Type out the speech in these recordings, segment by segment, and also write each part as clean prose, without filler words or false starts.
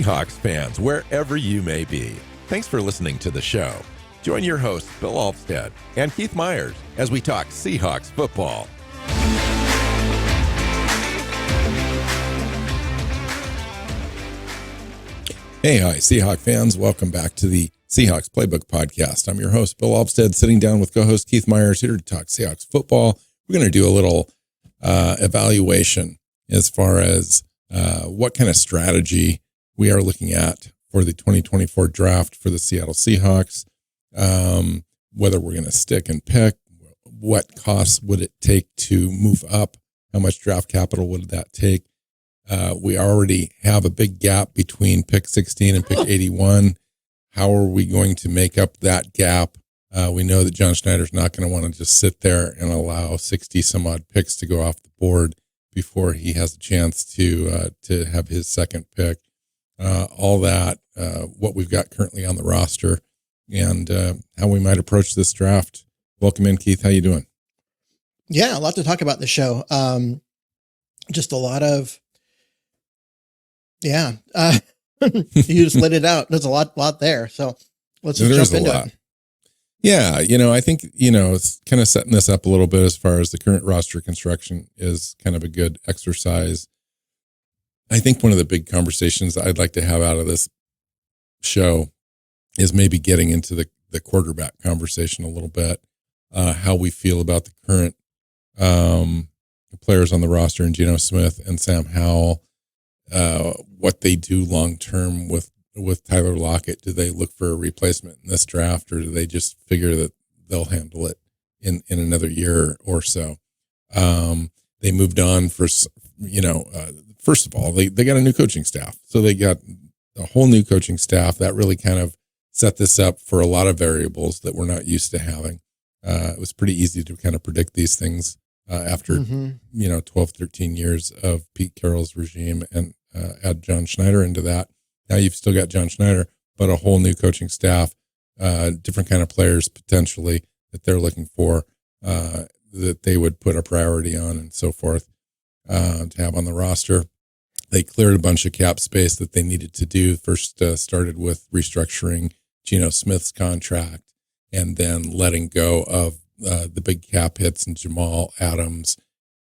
Seahawks fans, wherever you may be. Thanks for listening to the show. Join your hosts, Bill Alvstead and Keith Myers, as we talk Seahawks football. Hey, hi, Seahawks fans. Welcome back to the Seahawks Playbook podcast. I'm your host, Bill Alvstead, sitting down with co-host Keith Myers here to talk Seahawks football. We're going to do a little evaluation as far as what kind of strategy we are looking at for the 2024 draft for the Seattle Seahawks, whether we're going to stick and pick, what costs would it take to move up, how much draft capital would that take. We already have a big gap between pick 16 and pick 81. How are we going to make up that gap? We know that John Schneider's not going to want to just sit there and allow 60 some odd picks to go off the board before he has a chance to have his second pick. All that, what we've got currently on the roster, and how we might approach this draft. Welcome in, Keith. How you doing? Yeah, a lot to talk about in the show. Just a lot of, you just laid it out. There's a lot there. So let's just jump into it. Yeah, I think, it's kind of setting this up a little bit as far as the current roster construction is kind of a good exercise. I think one of the big conversations I'd like to have out of this show is maybe getting into the quarterback conversation a little bit, how we feel about the current players on the roster, and Geno Smith and Sam Howell, what they do long-term with Tyler Lockett. Do they look for a replacement in this draft, or do they just figure that they'll handle it in another year or so? They moved on for, first of all, they got a new coaching staff. So they got a whole new coaching staff that really kind of set this up for a lot of variables that we're not used to having. It was pretty easy to kind of predict these things after, 12, 13 years of Pete Carroll's regime, and add John Schneider into that. Now you've still got John Schneider, but a whole new coaching staff, different kind of players potentially that they're looking for, that they would put a priority on and so forth, to have on the roster. They cleared a bunch of cap space that they needed to do. First started with restructuring Geno Smith's contract, and then letting go of the big cap hits in Jamal Adams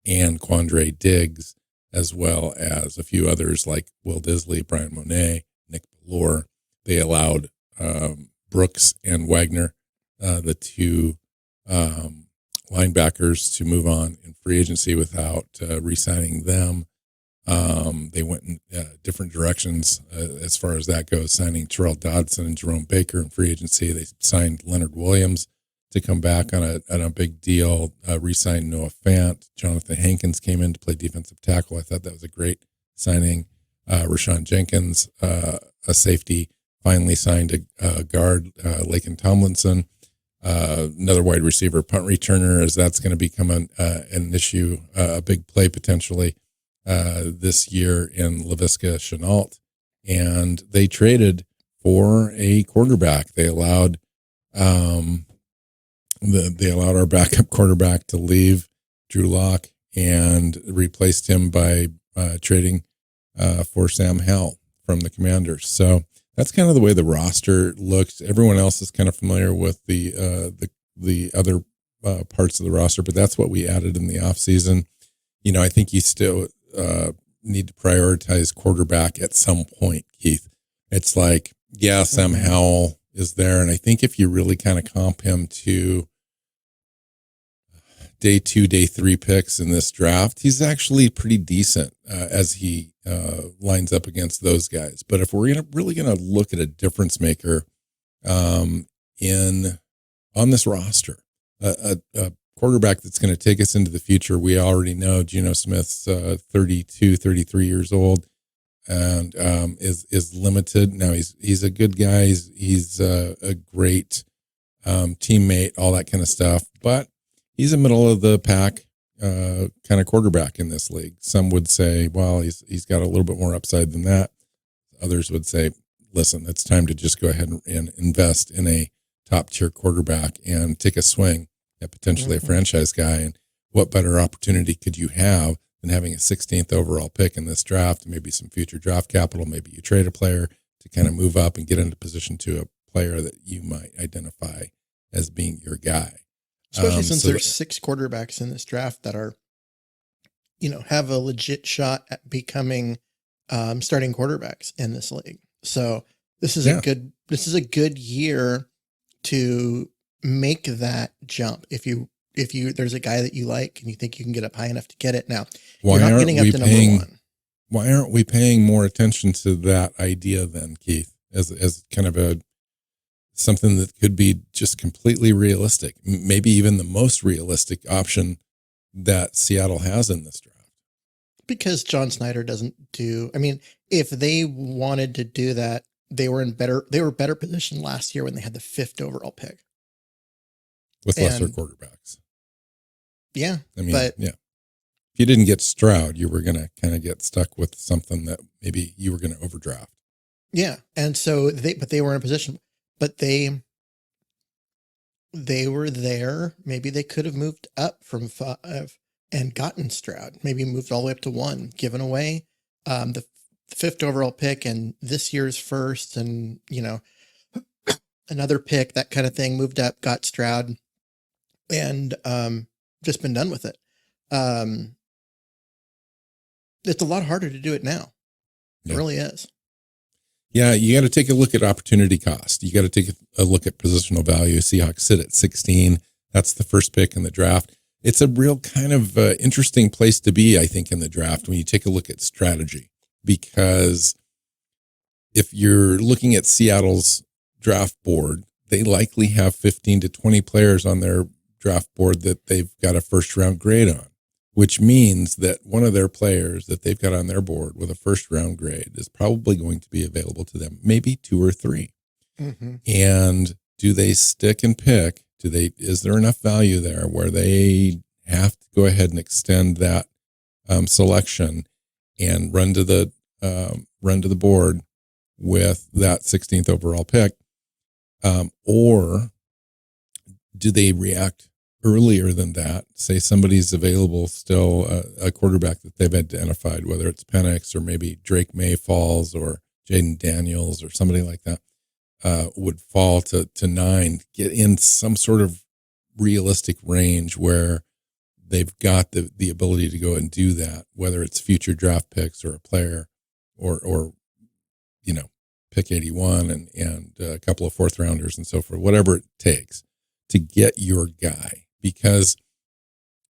and Quandre Diggs, as well as a few others like Will Disley, Brian Monet, Nick Bellore. They allowed Brooks and Wagner, the two linebackers, to move on in free agency without re-signing them. They went in different directions as far as that goes, signing Terrell Dodson and Jerome Baker in free agency. They signed Leonard Williams to come back on a big deal, re-signed Noah Fant. Jonathan Hankins came in to play defensive tackle. I thought that was a great signing. Rashawn Jenkins, a safety, finally signed a guard, Laken Tomlinson. Another wide receiver, punt returner, as that's going to become an issue, a big play potentially this year in Laviska Shenault. And they traded for a quarterback. They allowed our backup quarterback to leave, Drew Lock, and replaced him by trading for Sam Howell from the Commanders. So that's kind of the way the roster looks. Everyone else is kind of familiar with the other parts of the roster, but that's what we added in the offseason. I think you still need to prioritize quarterback at some point, Keith. It's like, yeah, Sam Howell is there, and I think if you really kind of comp him to day 2, day 3 picks in this draft, he's actually pretty decent as he lines up against those guys. But if we're really going to look at a difference maker on this roster, a quarterback that's going to take us into the future, we already know Geno Smith's 32, 33 years old, and is limited. Now he's a good guy. He's a great teammate, all that kind of stuff, but he's a middle of the pack kind of quarterback in this league. Some would say, well, he's got a little bit more upside than that. Others would say, listen, it's time to just go ahead and invest in a top tier quarterback and take a swing at potentially a franchise guy. And what better opportunity could you have than having a 16th overall pick in this draft, maybe some future draft capital. Maybe you trade a player to kind of move up and get into position to a player that you might identify as being your guy. Especially since there's 6 quarterbacks in this draft that are, have a legit shot at becoming starting quarterbacks in this league. So this is a good year to make that jump. If there's a guy that you like and you think you can get up high enough to get it. Now, you're not getting up to number 1. Why aren't we paying more attention to that idea then, Keith, as kind of something that could be just completely realistic, maybe even the most realistic option that Seattle has in this draft? Because John Snyder doesn't do, if they wanted to do that, they were better positioned last year when they had the 5th overall pick. With lesser quarterbacks. Yeah. If you didn't get Stroud, you were going to kind of get stuck with something that maybe you were going to overdraft. Yeah. And so they were in a position, but they were there. Maybe they could have moved up from 5 and gotten Stroud, maybe moved all the way up to 1, given away the 5th overall pick and this year's 1st and, another pick, that kind of thing, moved up, got Stroud, and just been done with it. It's a lot harder to do it now. It really is. Yeah, you got to take a look at opportunity cost. You got to take a look at positional value. Seahawks sit at 16. That's the first pick in the draft. It's a real kind of interesting place to be, I think, in the draft when you take a look at strategy. Because if you're looking at Seattle's draft board, they likely have 15 to 20 players on their draft board that they've got a first-round grade on, which means that one of their players that they've got on their board with a first-round grade is probably going to be available to them, maybe 2 or 3. Mm-hmm. And do they stick and pick? Is there enough value there where they have to go ahead and extend that selection and run to the board with that 16th overall pick, or do they react earlier than that? Say somebody's available still, a quarterback that they've identified, whether it's Penix or maybe Drake May falls or Jaden Daniels or somebody like that, would fall to 9, get in some sort of realistic range where they've got the ability to go and do that, whether it's future draft picks or a player or pick 81 and a couple of 4th rounders and so forth, whatever it takes to get your guy. Because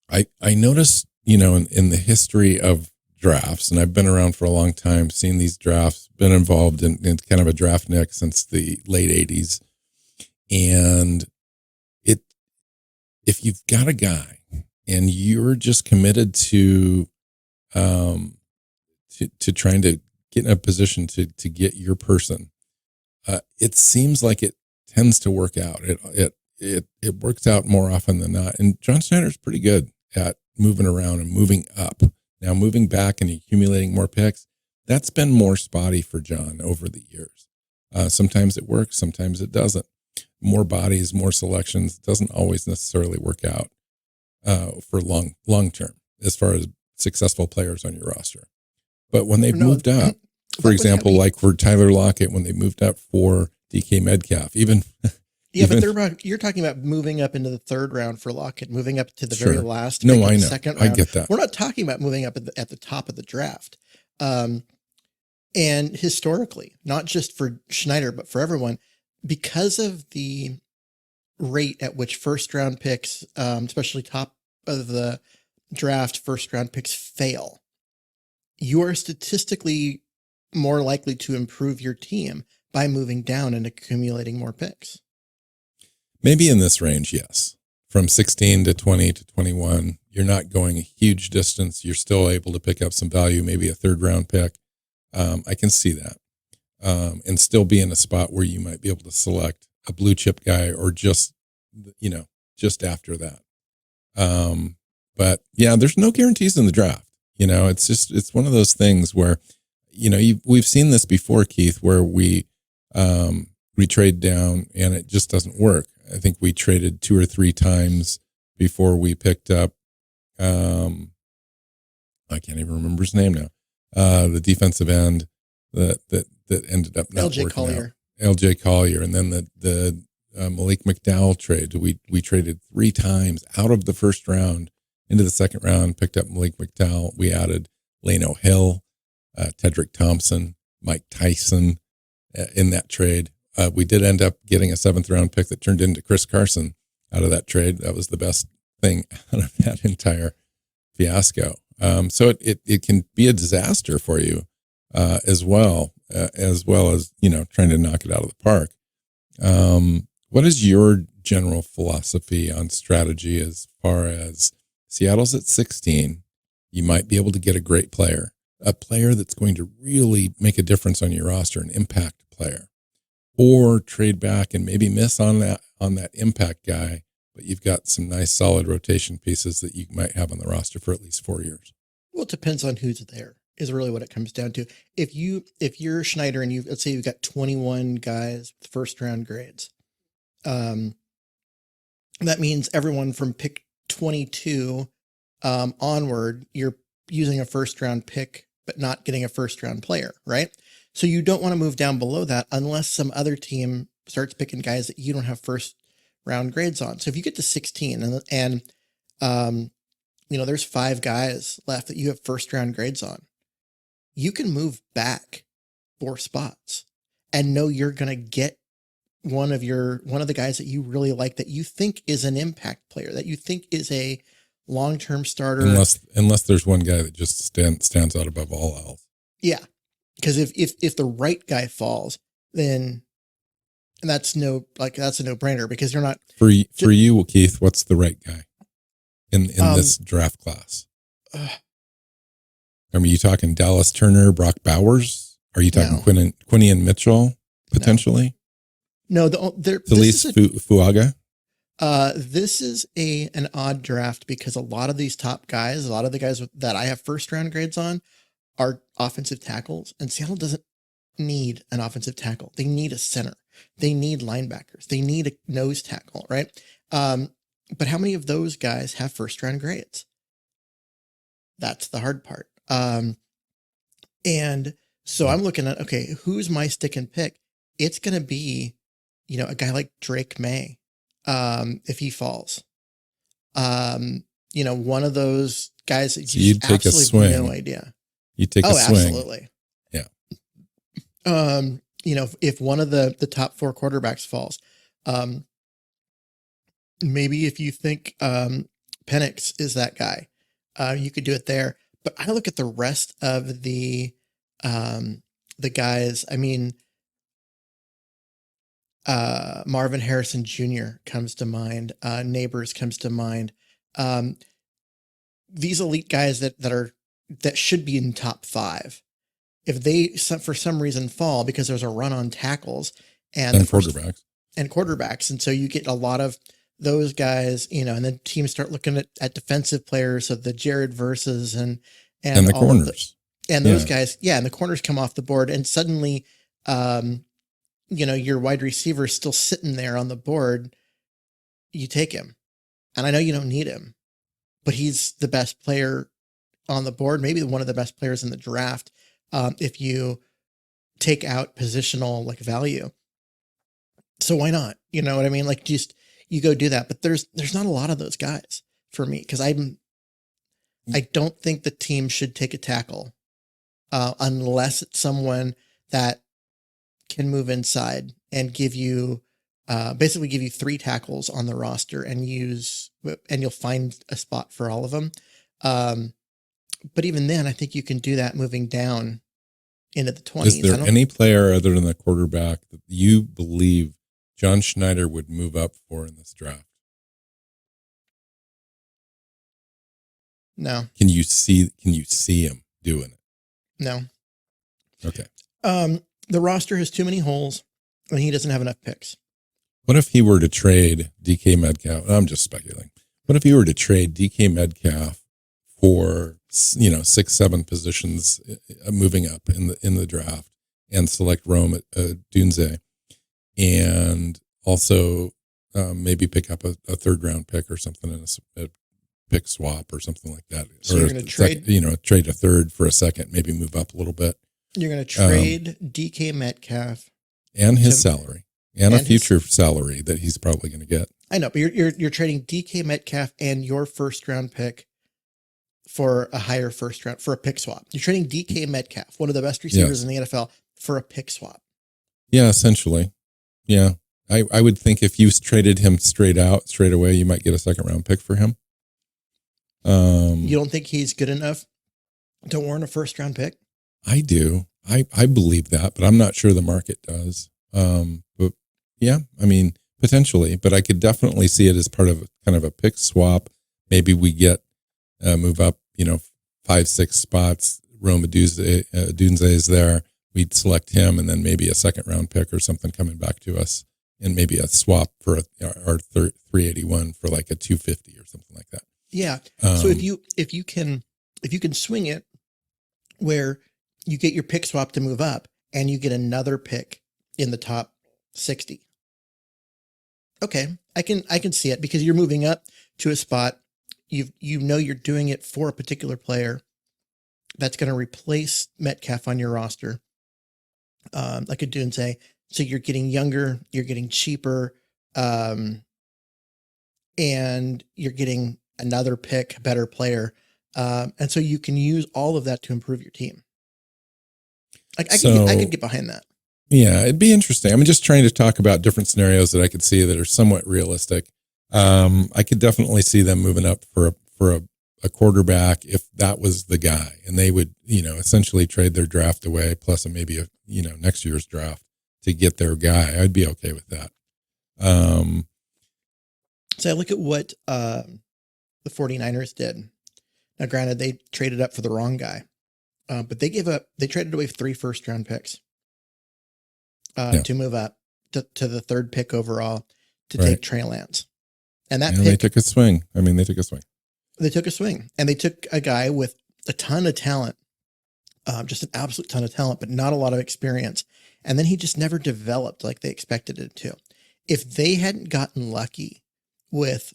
I noticed, in the history of drafts, and I've been around for a long time, seen these drafts, been involved in kind of a draft nick since the late 80s. And if you've got a guy and you're just committed to trying to get in a position to get your person, it seems like it tends to work out. It works out more often than not. And John Snyder's pretty good at moving around and moving up. Now, moving back and accumulating more picks, that's been more spotty for John over the years. Sometimes it works, sometimes it doesn't. More bodies, more selections doesn't always necessarily work out for long term as far as successful players on your roster. But when they've moved up, for example, like for Tyler Lockett, when they moved up for DK Metcalf, but you're talking about moving up into the 3rd round for Lockett, moving up to the very last. No, I know. Second round. I get that. We're not talking about moving up at the top of the draft. And historically, not just for Schneider, but for everyone, because of the rate at which first-round picks, especially top of the draft first-round picks, fail, you are statistically more likely to improve your team by moving down and accumulating more picks. Maybe in this range, yes. From 16 to 20 to 21, you're not going a huge distance. You're still able to pick up some value, maybe a 3rd-round pick. I can see that. And still be in a spot where you might be able to select a blue chip guy or just after that. But yeah, there's no guarantees in the draft. It's one of those things where, we've seen this before, Keith, where we trade down and it just doesn't work. I think we traded 2 or 3 times before we picked up I can't even remember his name now. The defensive end that ended up not LJ working Collier. out. LJ Collier. And then the Malik McDowell trade. We traded 3 times out of the first round into the second round, picked up Malik McDowell. We added Lano Hill, Tedrick Thompson, Mike Tyson in that trade. We did end up getting a 7th round pick that turned into Chris Carson out of that trade. That was the best thing out of that entire fiasco. So it can be a disaster for you as well as trying to knock it out of the park. What is your general philosophy on strategy as far as Seattle's at 16? You might be able to get a great player, a player that's going to really make a difference on your roster, an impact player, or trade back and maybe miss on that impact guy, but you've got some nice solid rotation pieces that you might have on the roster for at least 4 years. Well, it depends on who's there is really what it comes down to. If you're Schneider and let's say you've got 21 guys with first round grades, that means everyone from pick 22 onward, you're using a first round pick, but not getting a first round player, right? So you don't want to move down below that unless some other team starts picking guys that you don't have first round grades on. So if you get to 16 and there's 5 guys left that you have first round grades on, you can move back 4 spots and know you're going to get one of the guys that you really like, that you think is an impact player, that you think is a long-term starter. Unless there's one guy that just stands out above all else. Yeah. Because if the right guy falls, then that's a no-brainer, because you're not for you, Keith. What's the right guy in this draft class? Are you talking Dallas Turner, Brock Bowers? Are you talking Quinion Mitchell potentially? No, Felice Fuaga. This is an odd draft because a lot of these top guys, a lot of the guys that I have first round grades on, are offensive tackles, and Seattle doesn't need an offensive tackle. They need a center. They need linebackers. They need a nose tackle, right? But how many of those guys have first round grades? That's the hard part. And so I'm looking at, okay, who's my stick and pick? It's going to be, a guy like Drake May, if he falls. One of those guys that you take a swing. No idea. You take a swing. Absolutely. Yeah. If one of the top 4 quarterbacks falls, maybe if you think Penix is that guy, you could do it there. But I look at the rest of the guys. I mean, Marvin Harrison Jr. comes to mind. Neighbors comes to mind. These elite guys that should be in top 5. If they for some reason fall because there's a run on tackles and quarterbacks, and so you get a lot of those guys, and then teams start looking at defensive players, so the Jared Verses and the corners those guys, and the corners come off the board, and suddenly, your wide receiver is still sitting there on the board. You take him, and I know you don't need him, but he's the best player on the board, maybe one of the best players in the draft. If you take out positional value. So why not? You know what I mean? Just you go do that. But there's not a lot of those guys for me, because I don't think the team should take a tackle unless it's someone that can move inside and give you 3 tackles on the roster and you'll find a spot for all of them. But even then, I think you can do that moving down into the 20s. Is there any player other than the quarterback that you believe John Schneider would move up for in this draft? No. Can you see him doing it? No. Okay. The roster has too many holes and he doesn't have enough picks. What if he were to trade DK Metcalf? I'm just speculating. What if he were to trade DK Metcalf for 6-7 positions moving up in the draft and select Rome Dunze, and also maybe pick up a 3rd round pick or something in a pick swap or something like that. So or you're going to trade, trade a third for a second, maybe move up a little bit. You're going to trade DK Metcalf and his salary and a future salary that he's probably going to get. I know, but you're trading DK Metcalf and your first round pick for a higher first round for a pick swap. You're trading DK Metcalf, one of the best receivers in the NFL, for a pick swap. Yeah, essentially. Yeah. I would think if you traded him straight away, you might get a second round pick for him. You don't think he's good enough to warrant a first round pick? I do. I believe that, but I'm not sure the market does. But yeah, I mean, potentially, but I could definitely see it as part of kind of a pick swap. Maybe we get move up, 5-6 spots. Rome Odunze is there. We'd select him, and then maybe a second round pick or something coming back to us, and maybe a swap for our 381 for like a 250 or something like that. Yeah. So if you can swing it where you get your pick swap to move up, and you get another pick in the top 60. Okay, I can see it, because you're moving up to a spot. You're doing it for a particular player that's going to replace Metcalf on your roster, like a Odunze. So you're getting younger, you're getting cheaper, and you're getting another pick, better player, and so you can use all of that to improve your team. I could get behind that. Yeah, it'd be interesting. I'm just trying to talk about different scenarios that I could see that are somewhat realistic. I could definitely see them moving up for a quarterback if that was the guy, and they would, essentially trade their draft away plus maybe next year's draft to get their guy. I'd be okay with that. So I look at what the 49ers did. Now, granted, they traded up for the wrong guy, but they traded away 3 first round picks to move up to the 3rd pick overall to take Trey Lance. And they took a swing. They took a swing. They took a swing, and they took a guy with a ton of talent, just an absolute ton of talent, but not a lot of experience. And then he just never developed like they expected it to. If they hadn't gotten lucky with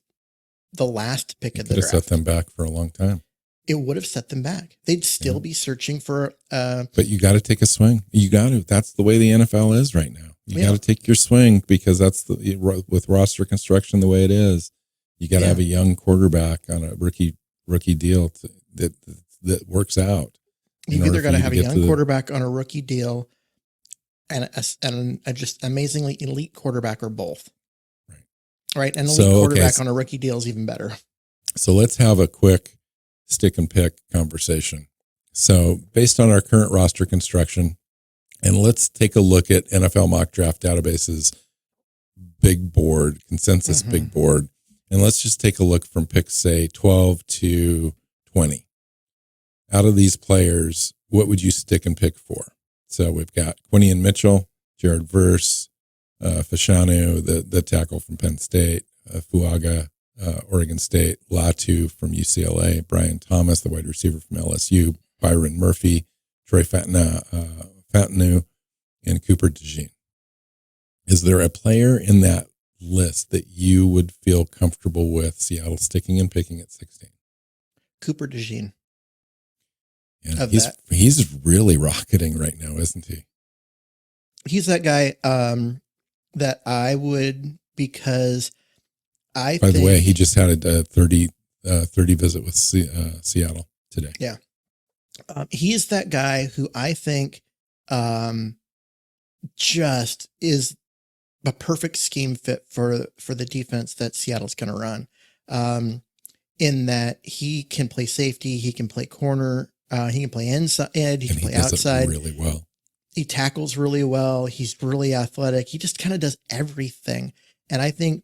the last pick of the draft, set them back for a long time. It would have set them back. They'd still be searching for. But you got to take a swing. You got to. That's the way the NFL is right now. You got to take your swing, because that's with roster construction the way it is. You got to have a young quarterback on a rookie deal that works out. You've either got to have a young quarterback on a rookie deal and a just amazingly elite quarterback, or both. Right. And elite quarterback on a rookie deal is even better. So let's have a quick stick and pick conversation. So based on our current roster construction, and let's take a look at NFL mock draft databases, big board, consensus big board. And let's just take a look from picks, say 12 to 20. Out of these players, what would you stick and pick for? So we've got Quinion Mitchell, Jared Verse, Fashanu, the tackle from Penn State, Fuaga, Oregon State, Latu from UCLA, Brian Thomas, the wide receiver from LSU, Byron Murphy, Troy Fantanu, and Cooper DeJean. Is there a player in that list that you would feel comfortable with Seattle sticking and picking at 16? Cooper DeJean. Yeah, he's really rocketing right now, isn't he? He's that guy that I would, because By the way, he just had a 30 visit with Seattle today. Yeah. He's that guy who I think just is a perfect scheme fit for the defense that Seattle's going to run. In that he can play safety, he can play corner, he can play inside, he can play outside really well. He tackles really well. He's really athletic. He just kind of does everything. And I think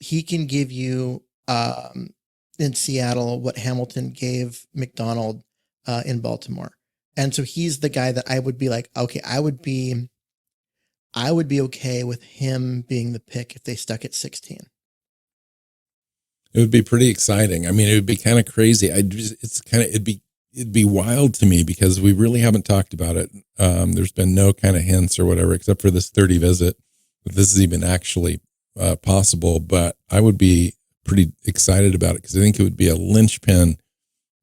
he can give you in Seattle what Hamilton gave McDonald in Baltimore. And so he's the guy that I would be like, okay, I would be okay with him being the pick if they stuck at 16. It would be pretty exciting. I mean, it would be kind of crazy. It'd be wild to me, because we really haven't talked about it. There's been no kind of hints or whatever, except for this 30 visit, if this is even actually possible. But I would be pretty excited about it because I think it would be a linchpin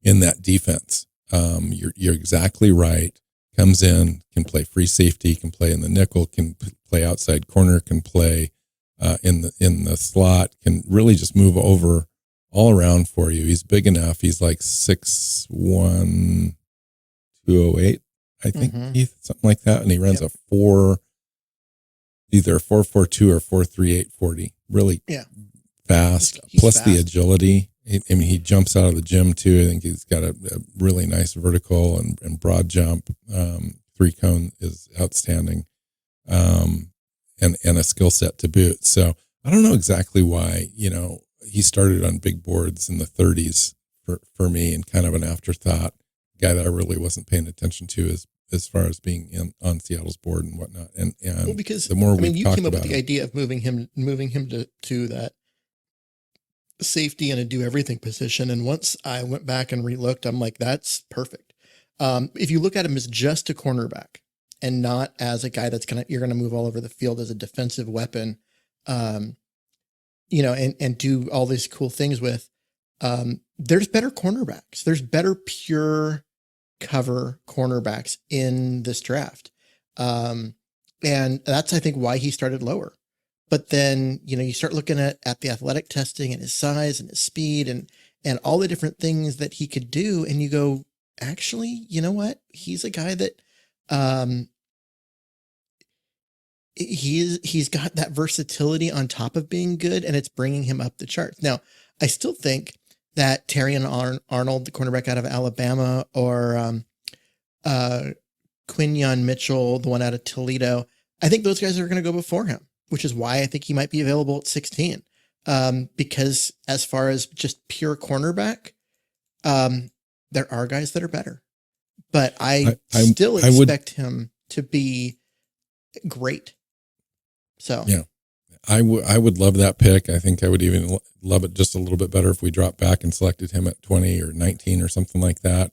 in that defense. You're exactly right. Comes in, can play free safety, can play in the nickel, can play outside corner, can play in the slot, can really just move over all around for you. He's big enough. He's like 6'1", 208, I think, Keith, something like that. And he runs either a 4.42 or 4.38 40. Really fast. He's plus fast. The agility. He jumps out of the gym too. I think he's got a really nice vertical and broad jump. 3-cone is outstanding. And a skill set to boot. So I don't know exactly why, he started on big boards in the 30s for me, and kind of an afterthought guy that I really wasn't paying attention to as far as being on Seattle's board and whatnot. And because the more you came up with the idea of moving him to that safety and a do everything position. And once I went back and relooked, I'm like, that's perfect. If you look at him as just a cornerback and not as a guy you're going to move all over the field as a defensive weapon, and do all these cool things with, there's better cornerbacks. There's better pure cover cornerbacks in this draft. And that's, I think, why he started lower. But then, you start looking at the athletic testing and his size and his speed and all the different things that he could do. And you go, actually, you know what? He's a guy that, he's got that versatility on top of being good, and it's bringing him up the charts. Now, I still think that Terrion Arnold, the cornerback out of Alabama, or Quinyon Mitchell, the one out of Toledo, I think those guys are going to go before him, which is why I think he might be available at 16. Because as far as just pure cornerback, there are guys that are better, but I still expect him to be great. So yeah, I would love that pick. I think I would even love it just a little bit better if we dropped back and selected him at 20 or 19 or something like that.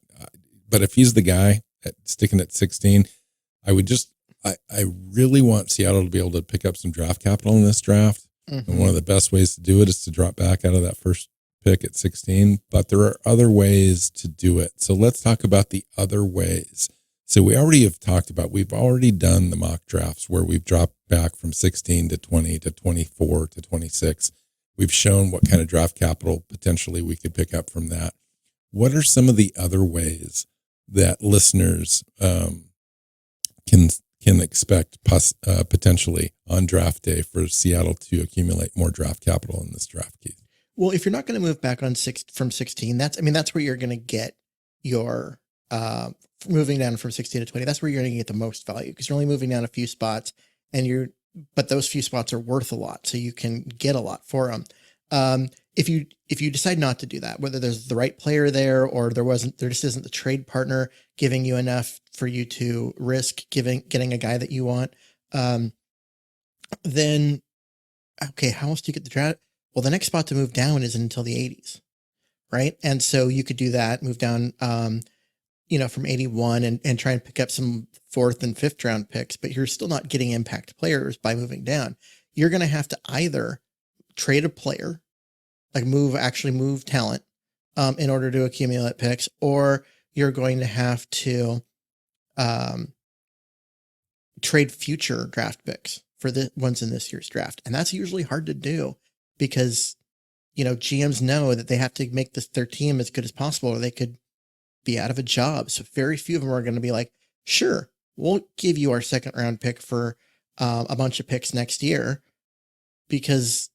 But if he's the guy sticking at 16, I really want Seattle to be able to pick up some draft capital in this draft. And one of the best ways to do it is to drop back out of that first pick at 16. But there are other ways to do it. So let's talk about the other ways. So we've already done the mock drafts where we've dropped back from 16 to 20 to 24 to 26. We've shown what kind of draft capital potentially we could pick up from that. What are some of the other ways that listeners can expect potentially on draft day for Seattle to accumulate more draft capital in this draft, Keith? Well, if you're not going to move back from 16, that's where you're going to get your moving down from 16 to 20. That's where you're going to get the most value, because you're only moving down a few spots, but those few spots are worth a lot, so you can get a lot for them. If you decide not to do that, whether there's the right player there or there just isn't the trade partner giving you enough for you to risk getting a guy that you want, then okay, how else do you get the draft? Well, the next spot to move down isn't until the 80s, right? And so you could do that, move down, from 81 and try and pick up some 4th and 5th round picks, but you're still not getting impact players by moving down. You're going to have to either trade a player, like move talent, in order to accumulate picks, or you're going to have to trade future draft picks for the ones in this year's draft. And that's usually hard to do because, GMs know that they have to make their team as good as possible, or they could be out of a job. So very few of them are going to be like, sure, we'll give you our 2nd round pick for a bunch of picks next year, because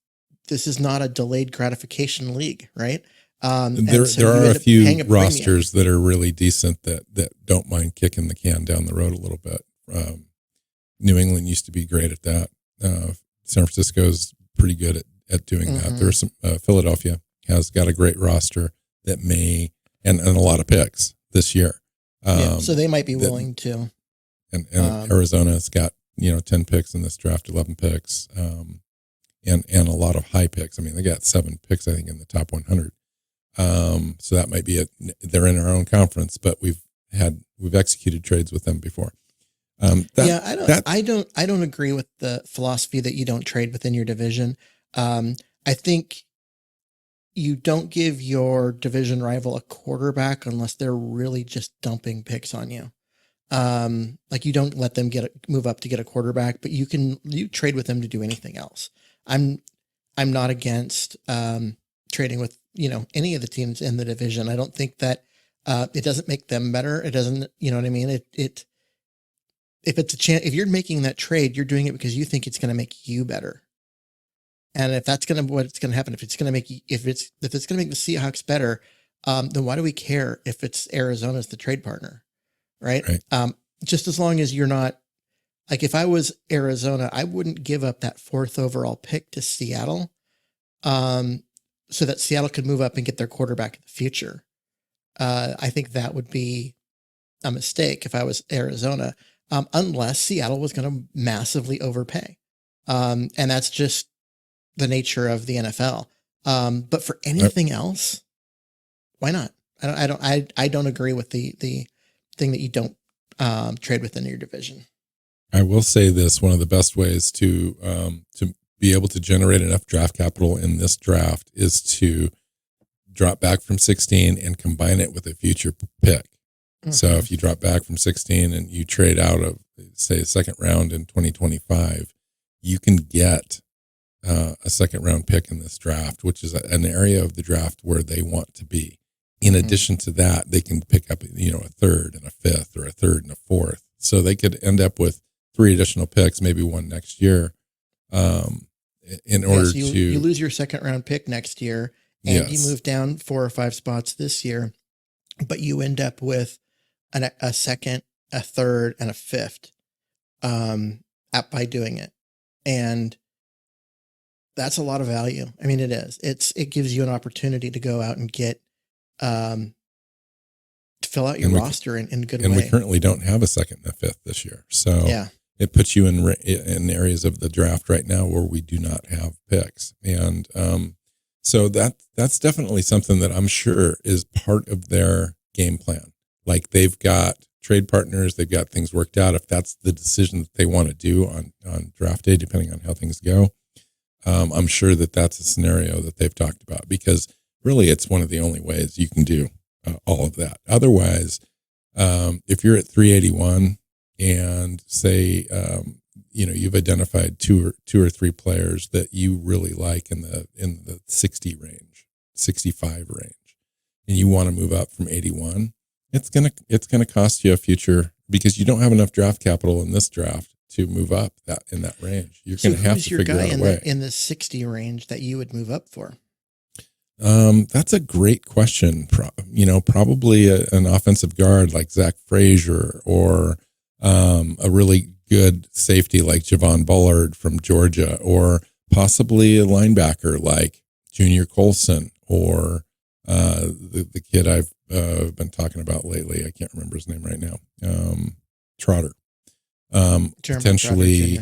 this is not a delayed gratification league, right? There are a few rosters that are really decent that don't mind kicking the can down the road a little bit. New England used to be great at that. San Francisco's pretty good at doing that. There's some Philadelphia has got a great roster that may and a lot of picks this year. So they might be willing to. And Arizona's got 10 picks in this draft, 11 picks, and a lot of high picks. I mean, they got 7 picks, I think, in the top 100. So that might be they're in our own conference, but we've executed trades with them before. I don't agree with the philosophy that you don't trade within your division. I think you don't give your division rival a quarterback unless they're really just dumping picks on you. Like you don't let them move up to get a quarterback, but you trade with them to do anything else. I'm not against trading with, any of the teams in the division. I don't think that it doesn't make them better. It doesn't, you know what I mean? If it's a chance, if you're making that trade, you're doing it because you think it's going to make you better. And if that's what's going to happen, if it's going to make the Seahawks better, then why do we care if it's Arizona's the trade partner? Right. Just as long as you're not, like, if I was Arizona, I wouldn't give up that 4th overall pick to Seattle, so that Seattle could move up and get their quarterback in the future. I think that would be a mistake if I was Arizona, unless Seattle was going to massively overpay. And that's just the nature of the NFL. But for anything else, why not? I don't agree with the thing that you don't trade within your division. I will say this: one of the best ways to be able to generate enough draft capital in this draft is to drop back from 16 and combine it with a future pick. Mm-hmm. So if you drop back from 16 and you trade out of, say, a second round in 2025, you can get a second round pick in this draft, which is an area of the draft where they want to be. In addition to that, they can pick up, a 3rd and a 5th, or a 3rd and a 4th. So they could end up with 3 additional picks, maybe one next year. In order you lose your second round pick next year, and you move down 4 or 5 spots this year, but you end up with a second, a 3rd, and a 5th by doing it. And that's a lot of value. I mean, it is. It gives you an opportunity to go out and get to fill out your roster in good way. And we currently don't have a 2nd and a 5th this year. So it puts you in areas of the draft right now where we do not have picks. And so that's definitely something that I'm sure is part of their game plan. Like, they've got trade partners, they've got things worked out. If that's the decision that they want to do on draft day, depending on how things go, I'm sure that's a scenario that they've talked about, because really it's one of the only ways you can do all of that. Otherwise, if you're at 381 and say, you've identified two or three players that you really like in the 60 range, 65 range, and you want to move up from 81, it's gonna cost you a future, because you don't have enough draft capital in this draft to move up in that range. You're going to have to figure out a way. In the 60 range that you would move up for? That's a great question. Probably an offensive guard like Zach Frazier, or a really good safety like Javon Bullard from Georgia, or possibly a linebacker like Junior Colson, or the kid I've been talking about lately. I can't remember his name right now. Trotter. Potentially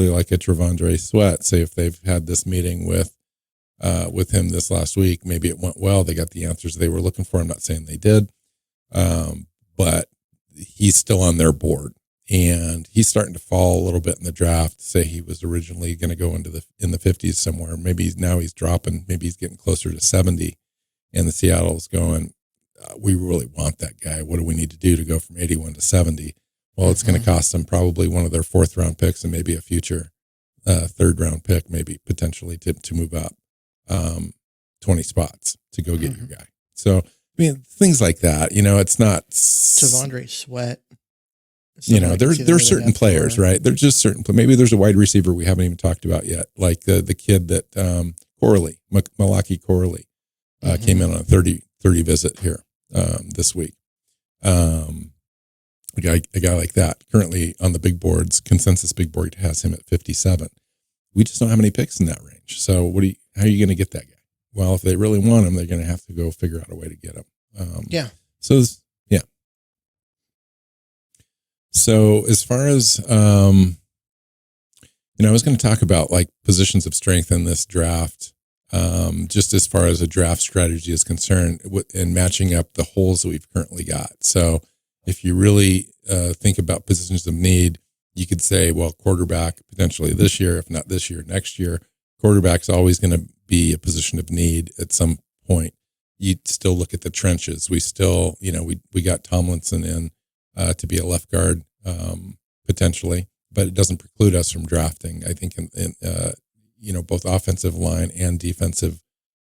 like a Trevondre Sweat. Say if they've had this meeting with him this last week, maybe it went well. They got the answers they were looking for. I'm not saying they did, but he's still on their board, and he's starting to fall a little bit in the draft. Say he was originally going to go in the 50s somewhere. Maybe now he's dropping. Maybe he's getting closer to 70, and the Seattle's going, we really want that guy. What do we need to do to go from 81 to 70? Well, it's going to cost them probably one of their 4th round picks and maybe a future 3rd round pick, maybe potentially to move up 20 spots to go get your guy. So, I mean, things like that, it's not Trevondre Sweat. There's certain players, right? There's just certain, maybe there's a wide receiver we haven't even talked about yet. Like the kid that, Malaki Corley, came in on a 30 visit here, this week. A guy like that currently on the big boards, consensus big board has him at 57. We just don't have any picks in that range. So how are you going to get that guy? Well, if they really want him, they're going to have to go figure out a way to get him. So as far as, I was going to talk about like positions of strength in this draft, just as far as a draft strategy is concerned, and matching up the holes that we've currently got. So if you really think about positions of need, you could say, well, quarterback potentially this year, if not this year, next year. quarterback's always going to be a position of need at some point. You still look at the trenches. We still, we got Tomlinson in to be a left guard potentially, but it doesn't preclude us from drafting. I think in both offensive line and defensive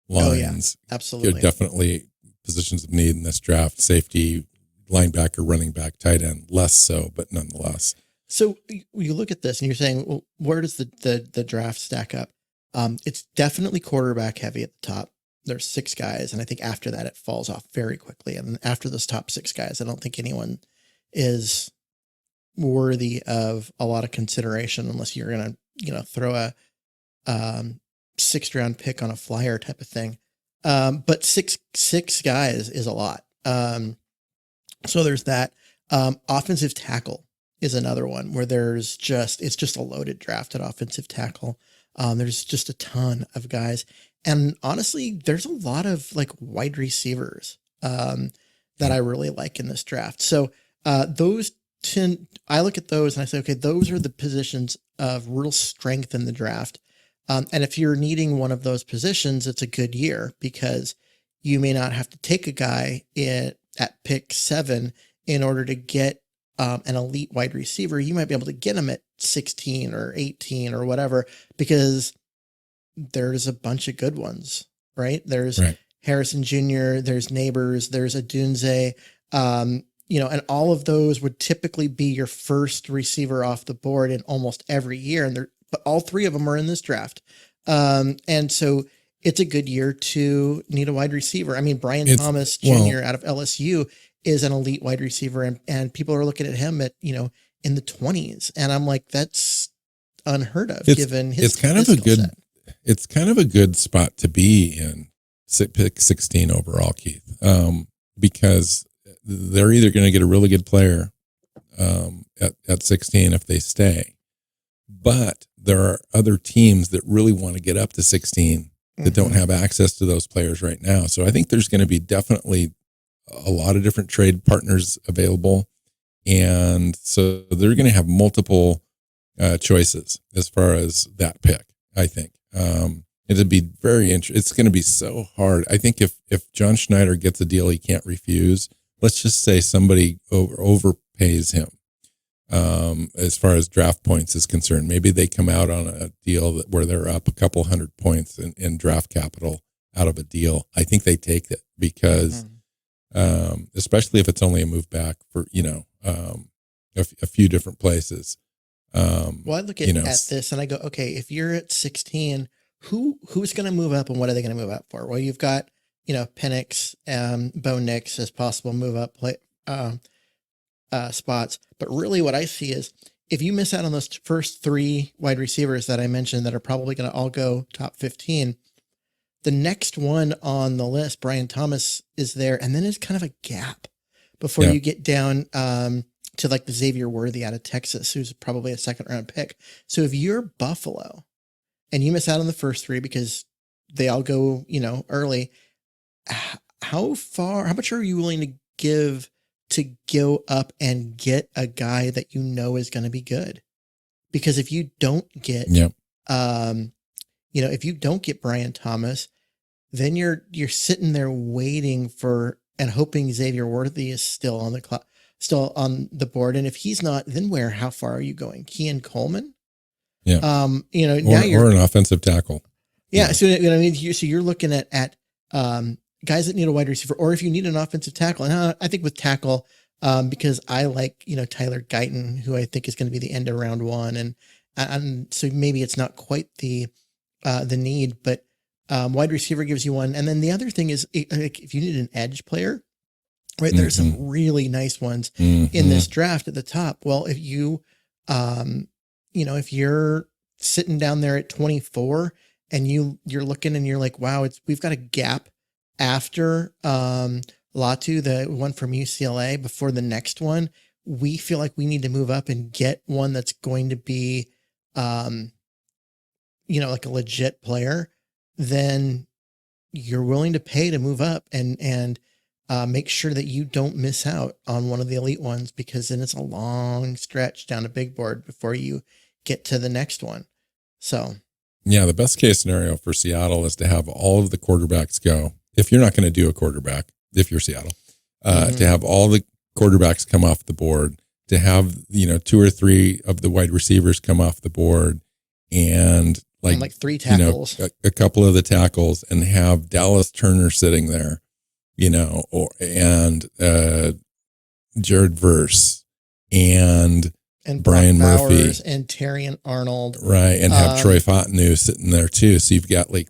lines, absolutely, definitely positions of need in this draft. Safety, linebacker, running back, tight end, less so, but nonetheless. So you look at this and you're saying, well, where does the draft stack up? It's definitely quarterback heavy at the top. There's 6 guys, and I think after that it falls off very quickly. And after those top 6 guys, I don't think anyone is worthy of a lot of consideration unless you're gonna, throw a 6th round pick on a flyer type of thing. But six guys is a lot. So there's that. Offensive tackle is another one where it's just a loaded draft at offensive tackle. There's just a ton of guys. And honestly, there's a lot of like wide receivers that I really like in this draft. So those 10, I look at those and I say, okay, those are the positions of real strength in the draft. And if you're needing one of those positions, it's a good year because you may not have to take a guy at pick 7 in order to get an elite wide receiver. You might be able to get him at 16 or 18 or whatever, because there's a bunch of good ones, right? There's Harrison Jr., there's Neighbors, there's Adunze, and all of those would typically be your first receiver off the board in almost every year. But all 3 of them are in this draft. And so it's a good year to need a wide receiver. I mean, Brian Thomas Jr. out of LSU is an elite wide receiver, and people are looking at him at, in the 20s. And I'm like, that's unheard of given his It's kind of a good spot to be in, pick 16 overall, Keith, because they're either going to get a really good player at 16 if they stay, but there are other teams that really want to get up to 16 that don't have access to those players right now. So I think there's going to be definitely a lot of different trade partners available, and so they're going to have multiple choices as far as that pick. I think. It'd be very interesting. It's going to be so hard. I think if John Schneider gets a deal he can't refuse, let's just say somebody overpays him as far as draft points is concerned. Maybe they come out on a deal where they're up a couple 100 points in draft capital out of a deal. I think they take it because, especially if it's only a move back for, a few different places. Well, I look at this and I go, okay, if you're at 16, who's going to move up and what are they going to move up for? Well, you've got, Penix, Bo Nix as possible move up spots. But really what I see is if you miss out on those first 3 wide receivers that I mentioned that are probably going to all go top 15, the next one on the list, Brian Thomas, is there. And then it's kind of a gap before you get down to like the Xavier Worthy out of Texas, who's probably a 2nd round pick. So if you're Buffalo and you miss out on the first 3 because they all go, early, how much are you willing to give to go up and get a guy that is going to be good? Because if you don't get, if you don't get Brian Thomas, then you're sitting there waiting for and hoping Xavier Worthy is still on the clock. Still on the board. And if he's not, then how far are you going? Kean Coleman? Yeah. Now or an offensive tackle. Yeah. So, so you're looking at guys that need a wide receiver, or if you need an offensive tackle. And I think with tackle, because I like, Tyler Guyton, who I think is going to be the end of round 1. And so maybe it's not quite the need, but wide receiver gives you one. And then the other thing is if you need an edge player, right, there's some really nice ones in this draft at the top. Well, if you, if you're sitting down there at 24 and you're looking and you're like, wow, we've got a gap after Latu, the one from UCLA, before the next one, we feel like we need to move up and get one that's going to be, like a legit player, then you're willing to pay to move up and make sure that you don't miss out on one of the elite ones, because then it's a long stretch down a big board before you get to the next one. So, Yeah, the best case scenario for Seattle is to have all of the quarterbacks go. If you're not going to do a quarterback, if you're Seattle, to have all the quarterbacks come off the board, to have, 2 or 3 of the wide receivers come off the board, and like 3 tackles, a couple of the tackles, and have Dallas Turner sitting there, and Jared Verse and Brian Murphy and Terrion Arnold, right, and have Troy Fontenot sitting there too. So you've got like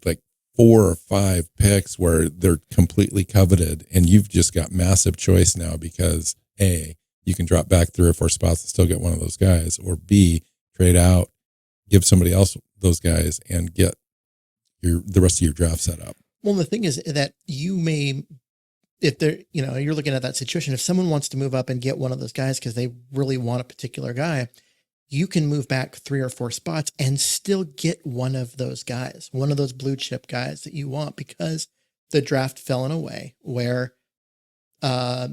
4 or 5 picks where they're completely coveted, and you've just got massive choice now because A, you can drop back 3 or 4 spots and still get one of those guys, or B, trade out, give somebody else those guys, and get the rest of your draft set up. Well, the thing is that you may, if they're, you're looking at that situation, if someone wants to move up and get one of those guys because they really want a particular guy, you can move back 3 or 4 spots and still get one of those guys, one of those blue chip guys that you want, because the draft fell in a way where a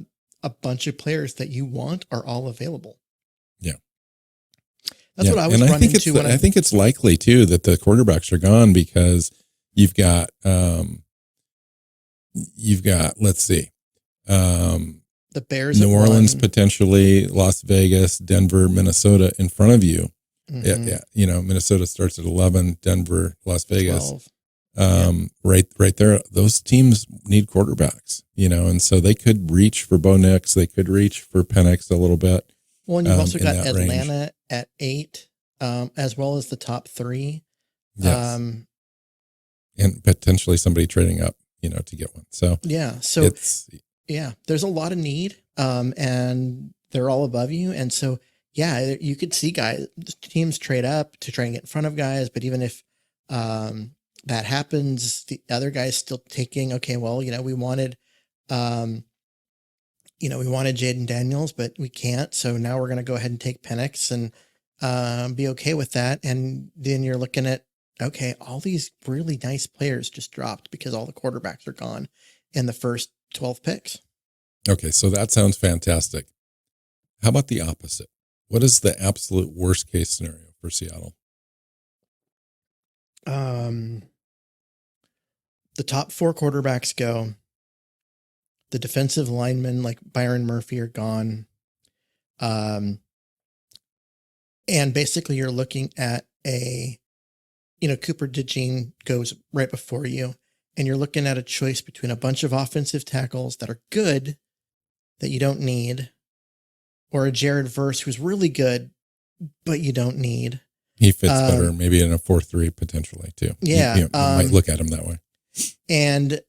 bunch of players that you want are all available. Yeah. That's what I was running into. I think it's likely too that the quarterbacks are gone because you've got, let's see, the Bears, New Orleans, potentially Las Vegas, Denver, Minnesota in front of you. Mm-hmm. Yeah. Minnesota starts at 11, Denver, Las Vegas, 12. Right there. Those teams need quarterbacks, and so they could reach for Bo Nix. They could reach for Penix a little bit. Well, and you've also got Atlanta range at 8, as well as the top 3. Yes. And potentially somebody trading up, to get one. So there's a lot of need, and they're all above you. And so, you could see teams trade up to try and get in front of guys. But even if that happens, the other guy's still taking, okay, well, we wanted, we wanted Jaden Daniels, but we can't. So now we're going to go ahead and take Penix and be okay with that. And then you're looking at, okay, all these really nice players just dropped because all the quarterbacks are gone in the first 12 picks. Okay, so that sounds fantastic. How about the opposite? What is the absolute worst case scenario for Seattle? The top 4 quarterbacks go. The defensive linemen like Byron Murphy are gone. And basically you're looking at Cooper DeJean goes right before you, and you're looking at a choice between a bunch of offensive tackles that are good that you don't need, or a Jared Verse who's really good, but you don't need. He fits better maybe in a 4-3 potentially too. Yeah. You might look at him that way. And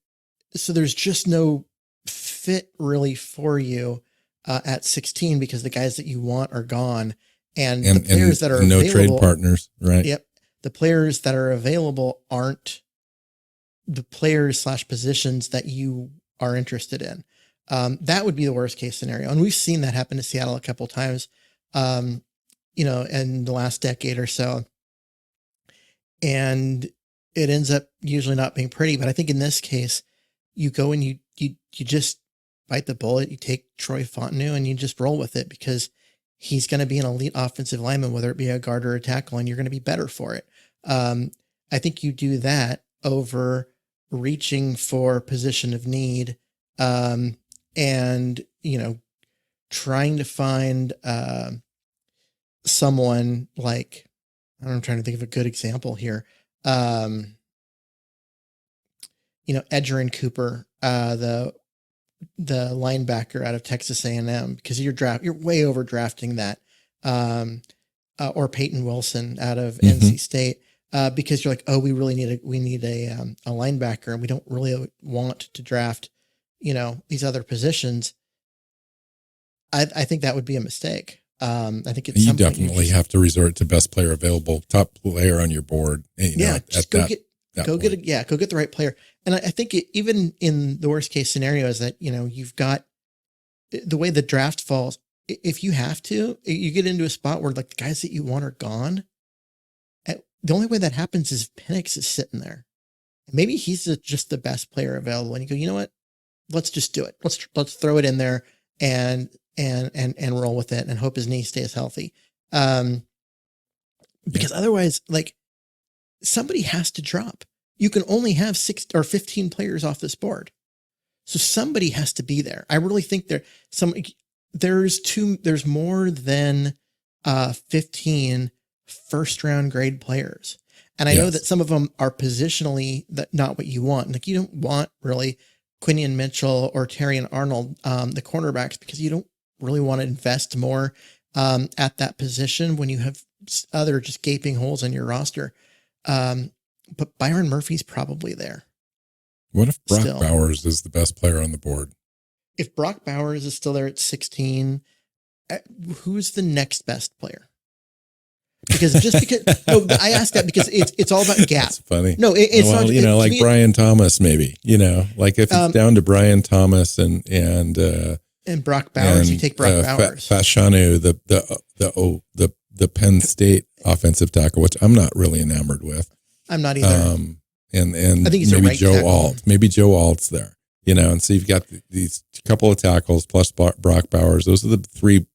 so there's just no fit really for you at 16 because the guys that you want are gone. And the players that are no available, trade partners, right? Yep. The players that are available aren't the players / positions that you are interested in. That would be the worst case scenario. And we've seen that happen to Seattle a couple of times, in the last decade or so. And it ends up usually not being pretty. But I think in this case, you go and you just bite the bullet. You take Troy Fontenot and you just roll with it because he's going to be an elite offensive lineman, whether it be a guard or a tackle, and you're going to be better for it. I think you do that over reaching for position of need, and, trying to find someone like, I'm trying to think of a good example here. Edgerrin Cooper, the linebacker out of Texas A&M, because you're way over drafting that, or Peyton Wilson out of NC State, because you're like, oh, we need a linebacker, and we don't really want to draft, these other positions. I think that would be a mistake. I think it's you definitely have to resort to best player available, top player on your board. Go get the right player. And I think even in the worst case scenario is that, you've got the way the draft falls. If you have to, you get into a spot where like the guys that you want are gone. The only way that happens is if Penix is sitting there. Maybe he's just the best player available. And you go, you know what? Let's just do it. Let's throw it in there and roll with it and hope his knee stays healthy. Because otherwise, like, somebody has to drop. You can only have 6 or 15 players off this board. So somebody has to be there. I really think there's more than 15 first round grade players. And I know that some of them are positionally not what you want. Like you don't want really Quinion Mitchell or Terrion Arnold, the cornerbacks, because you don't really want to invest more at that position when you have other just gaping holes in your roster. But Byron Murphy's probably there. What if Brock Bowers is the best player on the board? If Brock Bowers is still there at 16, who's the next best player? Because no, I ask that because it's all about gap. That's funny. No, it's not. You know, like Brian Thomas, maybe. You know, like if it's down to Brian Thomas and Brock Bowers, you take Brock Bowers. Fashanu, the Penn State offensive tackle, which I'm not really enamored with. I'm not either. And I think he's maybe right Joe tackle. Alt. Maybe Joe Alt's there. You know, and so you've got these couple of tackles plus Brock Bowers. Those are the 3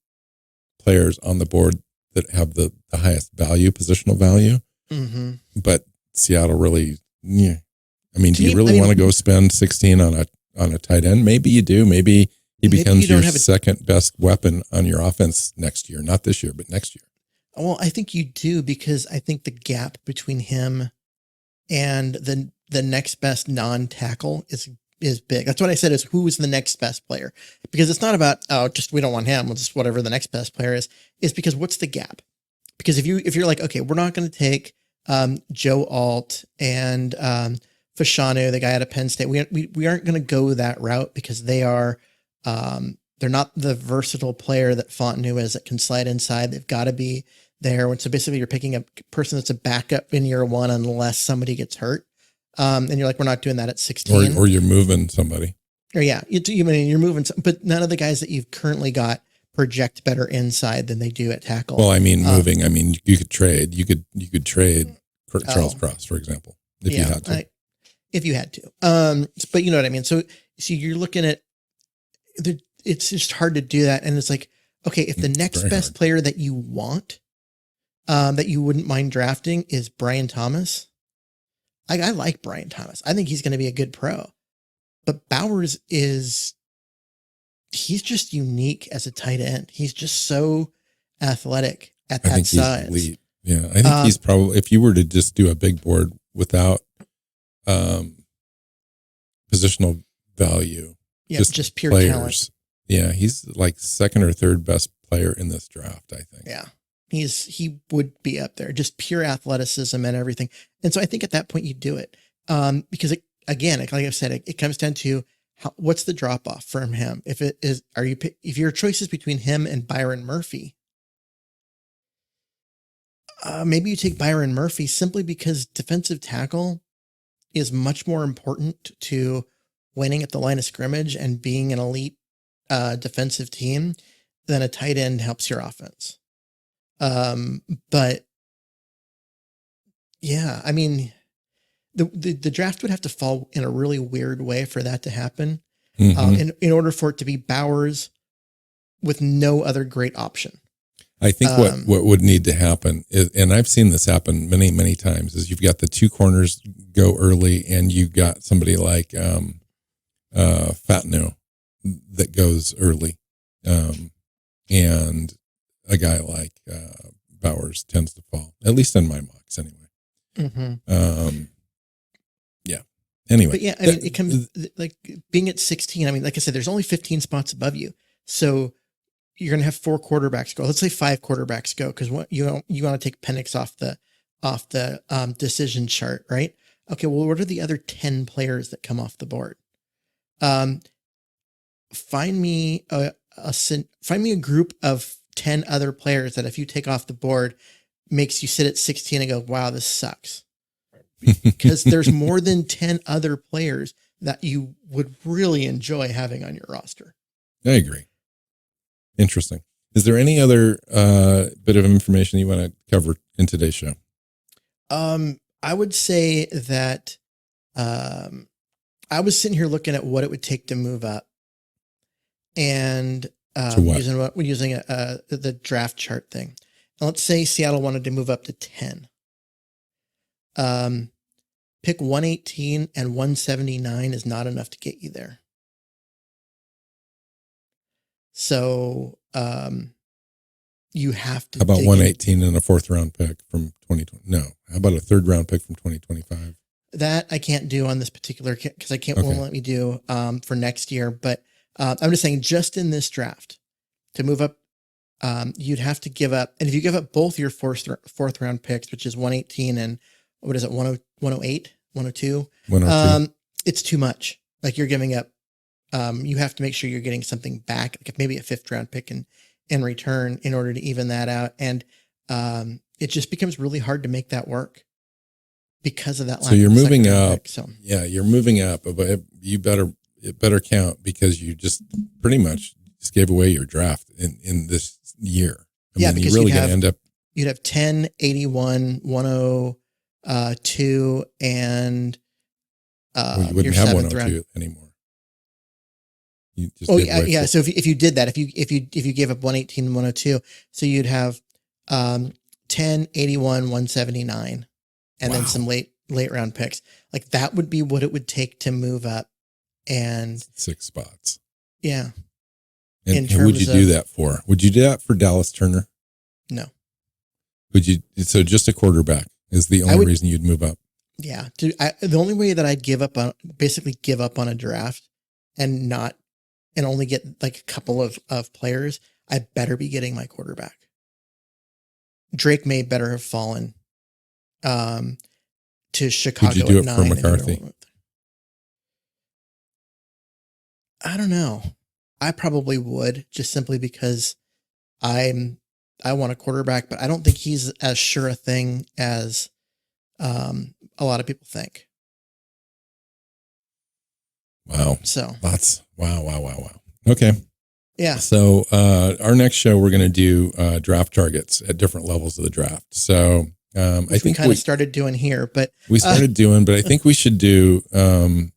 players on the board that have the highest value, positional value. Mm-hmm. But Seattle really, I mean, do you really want to go spend 16 on a tight end? Maybe you do. Maybe he becomes your second best weapon on your offense next year. Not this year, but next year. Well, I think you do, because I think the gap between him and the next best non-tackle is big. That's what I said, is who is the next best player, because it's not about, just, we don't want him. We'll just whatever the next best player is. It's because what's the gap? Because if you're like, okay, we're not going to take Joe Alt and Fashanu, the guy out of Penn State. We aren't going to go that route because they are, they're not the versatile player that Fontenot is that can slide inside. They've got to be there. So basically you're picking a person that's a backup in year 1 unless somebody gets hurt. And you're like, we're not doing that at 16. Or you're moving somebody. Or you're moving, but none of the guys that you've currently got project better inside than they do at tackle. Well, I mean, moving. I mean, you could trade. You could trade Charles Cross, for example, if you had to. If you had to. But you know what I mean. So you're looking at. It's just hard to do that, and it's like, okay, if the next best player that you want, that you wouldn't mind drafting, is Brian Thomas. I like Brian Thomas. I think he's going to be a good pro. But Bowers he's just unique as a tight end. He's just so athletic at that size. He's elite. Yeah, I think he's probably, if you were to just do a big board without positional value, just pure players, talent. Yeah, he's like second or third best player in this draft, I think. Yeah. He would be up there, just pure athleticism and everything. And so I think at that point you do it. Because again, like I said, it comes down to what's the drop off from him? If your choice is between him and Byron Murphy, maybe you take Byron Murphy simply because defensive tackle is much more important to winning at the line of scrimmage and being an elite defensive team than a tight end helps your offense. But yeah, I mean, the draft would have to fall in a really weird way for that to happen. Mm-hmm. In order for it to be Bowers with no other great option. I think what would need to happen is, and I've seen this happen many, many times, is you've got the 2 corners go early and you got somebody like, Fatno that goes early. And a guy like, Bowers tends to fall, at least in my mocks anyway. Mm-hmm. Yeah. Anyway. But yeah, I mean, it comes like being at 16. I mean, like I said, there's only 15 spots above you. So you're going to have 4 quarterbacks go. Let's say 5 quarterbacks go. Cause you want to take Penix off the decision chart, right? Okay. Well, what are the other 10 players that come off the board? Find me a group of 10 other players that if you take off the board makes you sit at 16 and go, wow, this sucks. Because there's more than 10 other players that you would really enjoy having on your roster. I agree. Interesting. Is there any other bit of information you want to cover in today's show? I would say that I was sitting here looking at what it would take to move up, and using the draft chart thing. And let's say Seattle wanted to move up to 10. pick 118 and 179 is not enough to get you there. So you have to. How about 118 and a 4th round pick from 2020? No. How about a 3rd round pick from 2025? That I can't do on this particular because I can't won't let me do for next year. But I'm just saying, just in this draft, to move up, you'd have to give up. And if you give up both your 4th round picks, which is 118 and what is it, 108, 102, 102. It's too much. Like you're giving up. You have to make sure you're getting something back, like maybe a 5th round pick in return in order to even that out. And it just becomes really hard to make that work because of that. So you're moving up. Pick, so yeah, you're moving up, but it better count because you just pretty much just gave away your draft in this year. I mean, because you're really going to end up. You'd have 10, 81, 102, and you wouldn't have 102 anymore. You just yeah. So if you did that, if you gave up 118 and 102, so you'd have 10, 81, 179, and then some late round picks. Like that would be what it would take to move up and 6 spots. Yeah. And who would you do that for? Would you do that for Dallas Turner? No. Would you? So just a quarterback is the only reason you'd move up. Yeah. The only way that I'd give up on a draft and only get like a couple of players, I better be getting my quarterback. Drake may better have fallen to Chicago. Would you do it for McCarthy? I don't know. I probably would, just simply because I want a quarterback, but I don't think he's as sure a thing as a lot of people think. Wow. So wow. Okay. Yeah. So our next show, we're going to do draft targets at different levels of the draft. So I think we kind of started doing here, but we started doing, but I think we should do, 1st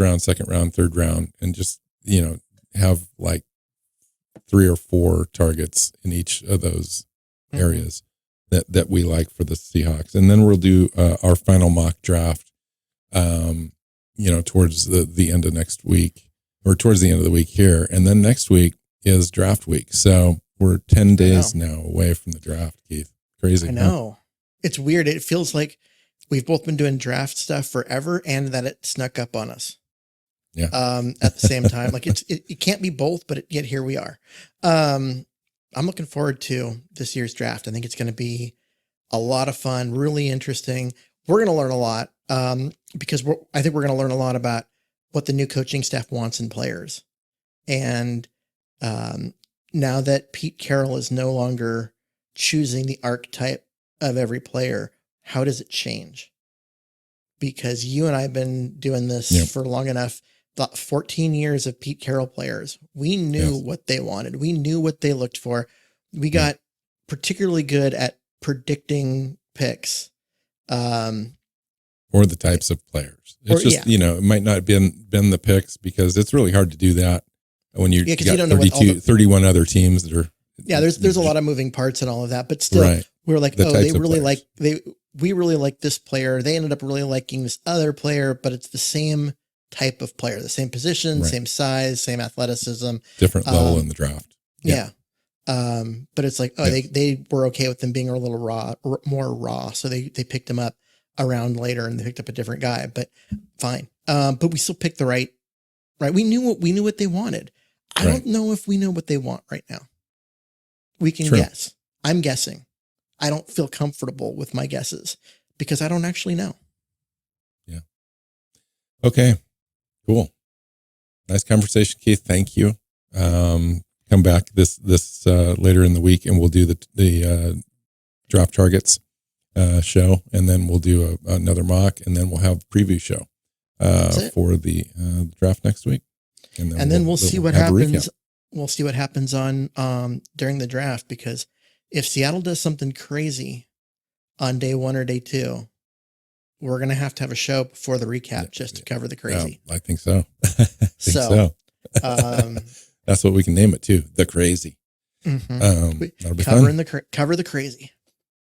round, 2nd round, 3rd round, and just, have like 3 or 4 targets in each of those areas that we like for the Seahawks. And then we'll do our final mock draft, towards the end of next week or towards the end of the week here. And then next week is draft week. So we're 10 days now away from the draft, Keith. Crazy. I know. It's weird. It feels like we've both been doing draft stuff forever and that it snuck up on us. Yeah. At the same time, like it can't be both, but yet here we are. I'm looking forward to this year's draft. I think it's going to be a lot of fun, really interesting. We're going to learn a lot because I think we're going to learn a lot about what the new coaching staff wants in players. And now that Pete Carroll is no longer choosing the archetype of every player, how does it change? Because you and I have been doing this for long enough. The 14 years of Pete Carroll players, we knew what they wanted. We knew what they looked for. We got particularly good at predicting picks. Or the types of players. It's it might not have been the picks because it's really hard to do that when you got you don't know 31 other teams that are. Yeah, there's a lot of moving parts and all of that, but still we were like, we really like this player. They ended up really liking this other player, but it's the same type of player, the same position, same size, same athleticism, different level in the draft. Yeah. But it's like, they were okay with them being a little more raw. So they picked him up a round later and they picked up a different guy, but fine. But we still picked the right. We knew what they wanted. I don't know if we know what they want right now. We can guess. I'm guessing. I don't feel comfortable with my guesses because I don't actually know. Yeah. Okay. Cool. Nice conversation, Keith. Thank you. Come back this later in the week and we'll do the draft targets show, and then we'll do another mock, and then we'll have a preview show for the draft next week. And then we'll see what happens. We'll see what happens on during the draft, because if Seattle does something crazy on day 1 or day 2, we're going to have a show before the recap just to cover the crazy. I think so. That's what we can name it too. The crazy. That'll be fun. Cover the crazy.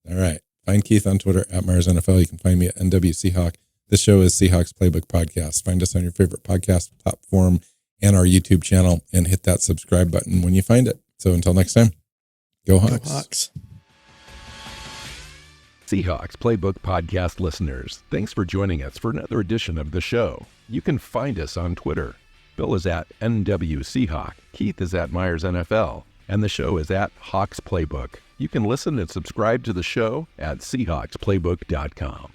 All right. Find Keith on Twitter at Myers NFL. You can find me at NW Seahawk. This show is Seahawks Playbook Podcast. Find us on your favorite podcast platform and our YouTube channel, and hit that subscribe button when you find it. So until next time, go Hawks. Go Hawks. Seahawks Playbook Podcast listeners, thanks for joining us for another edition of the show. You can find us on Twitter. Bill is at NW Seahawk, Keith is at Myers NFL, and the show is at Hawks Playbook. You can listen and subscribe to the show at SeahawksPlaybook.com.